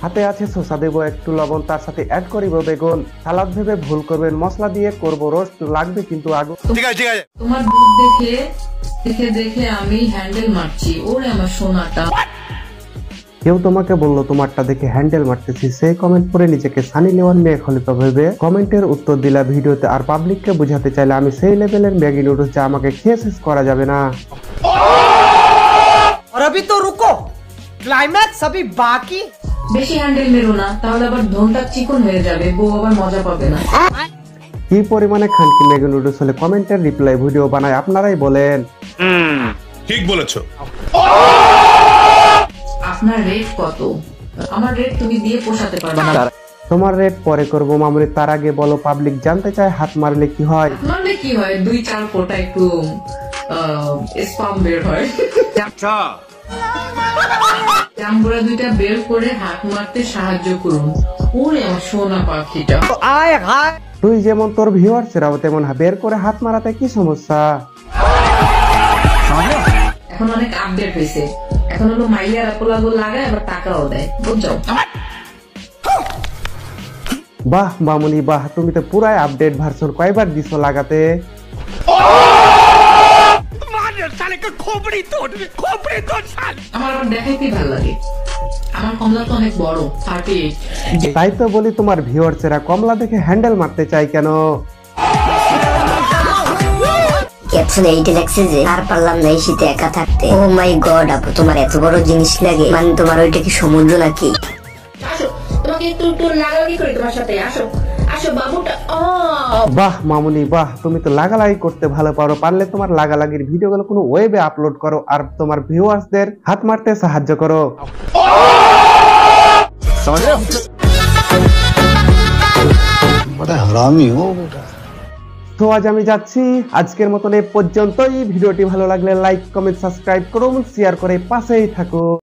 হাতে আছে শসা, দেবো একটু লবণ, তার সাথে অ্যাড করিব বেগুন। সালাদ ভেবে ভুল করবেন, মশলা দিয়ে করব রোস্ট, লাগবে কিন্তু আগুন। ঠিক আছে ঠিক আছে। তোমার দুধ দেখে দেখে দেখে আমি হ্যান্ডেল মারছি। ওরে আমার সোনাটা। কেউ তোমাকে বললো তোমারটা দেখে হ্যান্ডেল মারতেছি, সেই কমেন্ট পড়ে নিজেকে সানি লিওন মেয়ে খলিফা ভেবে কমেন্টের উত্তর দিলা ভিডিওতে। আর পাবলিককে বুঝাতে চাইলে আমি সেই লেভেলের ম্যাগি নুডলস যা আমাকে খেয়ে শেষ করা যাবে না। और अभी तो रुको, क्लाइमैक्स अभी बाकी। বেশি হ্যান্ডেল মেরো না, তাহলে আবার ধনটা চিকন হয়ে যাবে, বউ আবার মজা পাবে না। কি পরিমাণে খানকি ম্যাগি নুডলস হলে কমেন্টের রিপ্লাই ভিডিও বানায় আপনারাই বলেন। ঠিক বলেছো। আপনার রেট কত? আমার রেট তুমি দিয়ে পোষাতে পারবে না। তোমার রেট পরে করবো মামুনি, তার আগে বলো পাবলিক জানতে চায় হাত মারলে কি হয়। মারলে কি হয়? 2-4 ফোঁটা একটু স্পাম বের হয়। জাম্বুরা দুইটা বের করে হাত মারতে সাহায্য করুন। ওরে আমার সোনা পাখিটা। आए हाय। তুই যেমন তোর ভিউয়ার্সরাও তেমন বের করে হাত মারাতে কি সমস্যা? এখন অনেক আপডেট হয়েছে, এখন হলো মাইয়ার পোলাগো লাগায় আবার টাকাও দেয়, বুঝছো? বাহ মামুনি বাহ, তুমি তো পুরাই আপডেট ভার্সন, কয়বার দিছো লাগাতে? আমার আবার দেখাইতে ভালো লাগে, আমার কমলা তো অনেক বড়, 38। তাই তো বলি তোমার ভিউয়ার্সরা কমলা দেখে হ্যান্ডেল মারতে চাই কেন? ক্যাপশনে এইটা লেখছে যে আর পারলাম না এই শীতে একা থাকতে। ও মাই গড আপু, তোমার এত বড় জিনিস লাগে? মানে তোমার ওইটা কি সমুদ্র নাকি? আসো, তোমাকে একটু লাগালাগি করি তোমার সাথে। আসো আসো বাবুটা। বাহ মামুনি বাহ, তুমি তো লাগালাগি করতে ভালো পারো, পারলে তোমার লাগালাগির ভিডিওগুলো কোনো ওয়েবে আপলোড করো আর তোমার ভিউয়ার্সদের হাত মারতে সাহায্য করো। बड़ा हरामी हो बेटा। তো আজ আমি যাচ্ছি, আজকের মতন এই পর্যন্তই। ভিডিওটি ভালো লাগলে লাইক কমেন্ট সাবস্ক্রাইব করুন, শেয়ার করে পাশেই থাকুন।